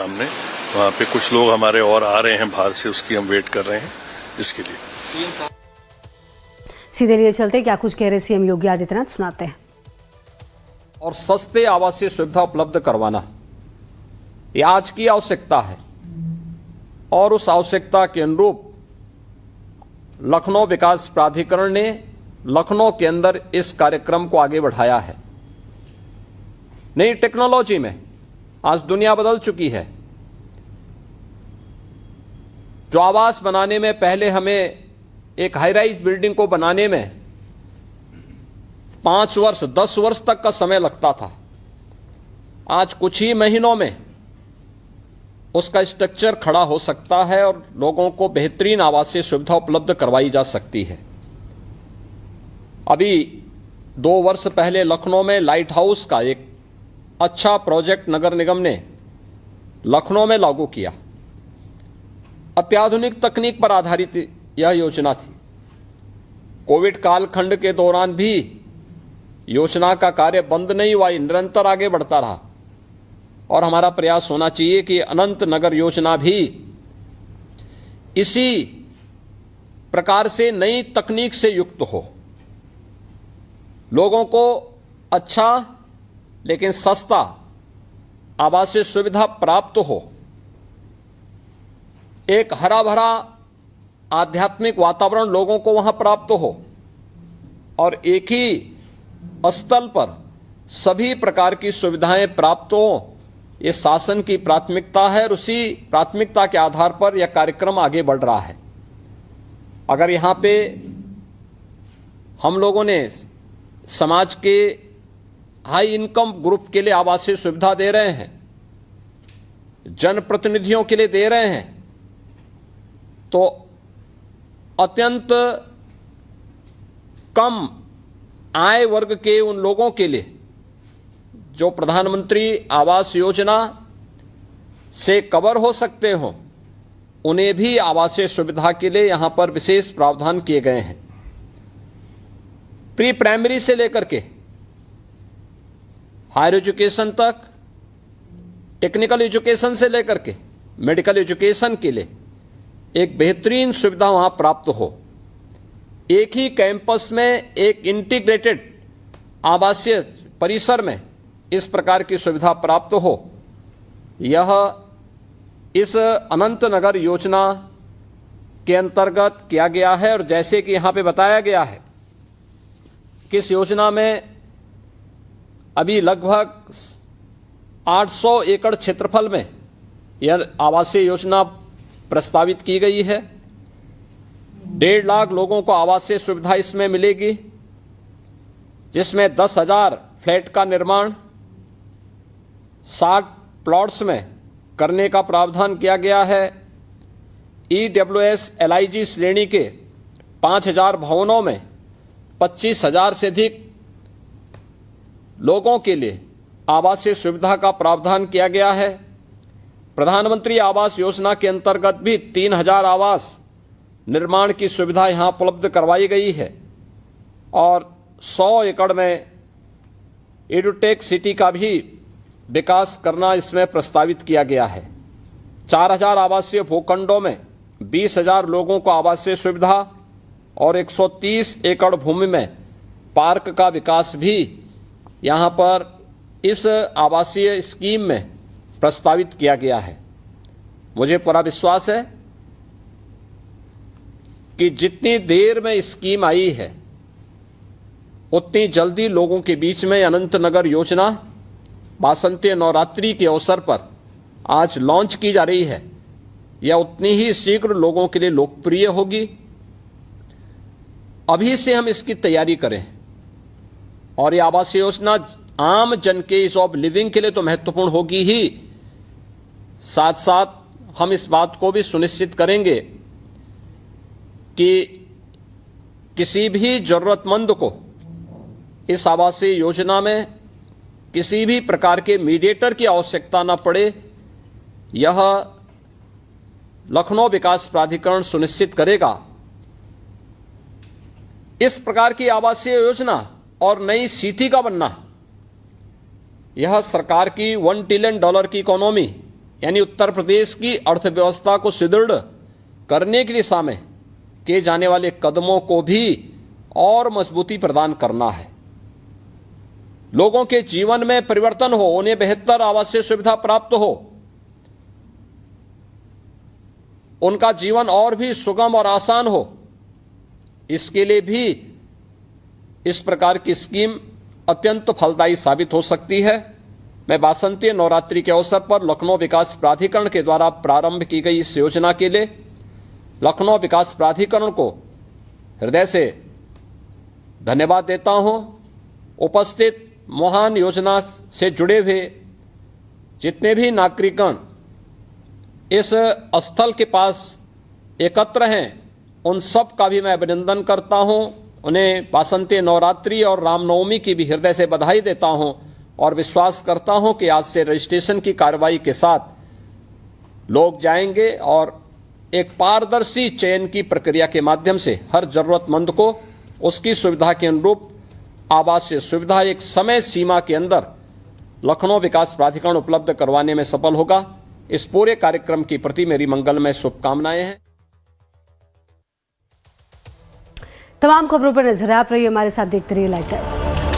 सामने वहाँ पे कुछ लोग हमारे और आ रहे हैं बाहर से, उसकी हम वेट कर रहे हैं इसके लिए। सीधे लिए चलते क्या कुछ कह रहे सीएम योगी आदित्यनाथ, सुनाते हैं। और सस्ते आवासीय सुविधा उपलब्ध करवाना ये आज की आवश्यकता है और उस आवश्यकता के अनुरूप लखनऊ विकास प्राधिकरण ने लखनऊ के अंदर इस कार्यक्रम को आगे बढ़ाया है। नई टेक्नोलॉजी में आज दुनिया बदल चुकी है। जो आवास बनाने में पहले हमें एक हाई राइज बिल्डिंग को बनाने में 5 वर्ष 10 वर्ष तक का समय लगता था, आज कुछ ही महीनों में उसका स्ट्रक्चर खड़ा हो सकता है और लोगों को बेहतरीन आवासीय सुविधा उपलब्ध करवाई जा सकती है। अभी 2 वर्ष पहले लखनऊ में लाइट हाउस का एक अच्छा प्रोजेक्ट नगर निगम ने लखनऊ में लागू किया। अत्याधुनिक तकनीक पर आधारित यह योजना थी। कोविड कालखंड के दौरान भी योजना का कार्य बंद नहीं हुआ, निरंतर आगे बढ़ता रहा और हमारा प्रयास होना चाहिए कि अनंत नगर योजना भी इसी प्रकार से नई तकनीक से युक्त हो, लोगों को अच्छा लेकिन सस्ता आवासीय सुविधा प्राप्त हो, एक हरा भरा आध्यात्मिक वातावरण लोगों को वहां प्राप्त हो और एक ही स्थल पर सभी प्रकार की सुविधाएं प्राप्त हो, ये शासन की प्राथमिकता है और उसी प्राथमिकता के आधार पर यह कार्यक्रम आगे बढ़ रहा है। अगर यहाँ पे हम लोगों ने समाज के हाई इनकम ग्रुप के लिए आवासीय सुविधा दे रहे हैं, जनप्रतिनिधियों के लिए दे रहे हैं, तो अत्यंत कम आय वर्ग के उन लोगों के लिए जो प्रधानमंत्री आवास योजना से कवर हो सकते हो, उन्हें भी आवासीय सुविधा के लिए यहां पर विशेष प्रावधान किए गए हैं। प्री प्राइमरी से लेकर के हायर एजुकेशन तक, टेक्निकल एजुकेशन से लेकर के मेडिकल एजुकेशन के लिए एक बेहतरीन सुविधा वहां प्राप्त हो। एक ही कैंपस में एक इंटीग्रेटेड आवासीय परिसर में इस प्रकार की सुविधा प्राप्त हो, यह इस अनंत नगर योजना के अंतर्गत किया गया है। और जैसे कि यहाँ पे बताया गया है कि इस योजना में अभी लगभग 800 एकड़ क्षेत्रफल में यह आवासीय योजना प्रस्तावित की गई है। 1.5 लाख लोगों को आवासीय सुविधा इसमें मिलेगी, जिसमें 10,000 फ्लैट का निर्माण 60 प्लॉट्स में करने का प्रावधान किया गया है। EWS LIG श्रेणी के 5,000 भवनों में 25,000 से अधिक लोगों के लिए आवासीय सुविधा का प्रावधान किया गया है। प्रधानमंत्री आवास योजना के अंतर्गत भी 3,000 आवास निर्माण की सुविधा यहाँ उपलब्ध करवाई गई है और 100 एकड़ में एडुटेक सिटी का भी विकास करना इसमें प्रस्तावित किया गया है। 4,000 आवासीय भूखंडों में 20,000 लोगों को आवासीय सुविधा और 130 एकड़ भूमि में पार्क का विकास भी यहाँ पर इस आवासीय स्कीम में प्रस्तावित किया गया है। मुझे पूरा विश्वास है कि जितनी देर में स्कीम आई है, उतनी जल्दी लोगों के बीच में अनंत नगर योजना वासंती नवरात्रि के अवसर पर आज लॉन्च की जा रही है, यह उतनी ही शीघ्र लोगों के लिए लोकप्रिय होगी। अभी से हम इसकी तैयारी करें और यह आवासीय योजना आम जन के ईज ऑफ लिविंग के लिए तो महत्वपूर्ण होगी ही, साथ साथ हम इस बात को भी सुनिश्चित करेंगे कि किसी भी जरूरतमंद को इस आवासीय योजना में किसी भी प्रकार के मीडिएटर की आवश्यकता न पड़े। यह लखनऊ विकास प्राधिकरण सुनिश्चित करेगा। इस प्रकार की आवासीय योजना और नई सिटी का बनना, यह सरकार की $1 ट्रिलियन की इकोनॉमी यानी उत्तर प्रदेश की अर्थव्यवस्था को सुदृढ़ करने की दिशा में किए जाने वाले कदमों को भी और मजबूती प्रदान करना है। लोगों के जीवन में परिवर्तन हो, उन्हें बेहतर आवासीय सुविधा प्राप्त हो, उनका जीवन और भी सुगम और आसान हो, इसके लिए भी इस प्रकार की स्कीम अत्यंत फलदायी साबित हो सकती है। मैं बासंतीय नवरात्रि के अवसर पर लखनऊ विकास प्राधिकरण के द्वारा प्रारंभ की गई इस योजना के लिए लखनऊ विकास प्राधिकरण को हृदय से धन्यवाद देता हूं। उपस्थित महान योजना से जुड़े हुए जितने भी नागरिकगण इस स्थल के पास एकत्र हैं, उन सब का भी मैं अभिनंदन करता हूं। उन्हें बासंतीय नवरात्रि और रामनवमी की भी हृदय से बधाई देता हूं और विश्वास करता हूं कि आज से रजिस्ट्रेशन की कार्रवाई के साथ लोग जाएंगे और एक पारदर्शी चयन की प्रक्रिया के माध्यम से हर जरूरतमंद को उसकी सुविधा के अनुरूप आवासीय सुविधा एक समय सीमा के अंदर लखनऊ विकास प्राधिकरण उपलब्ध करवाने में सफल होगा। इस पूरे कार्यक्रम की प्रति मेरी मंगलमय शुभकामनाएं हैं। तमाम खबरों पर नजर आप रही हमारे साथ, देखते रहिए लाइव टाइम्स।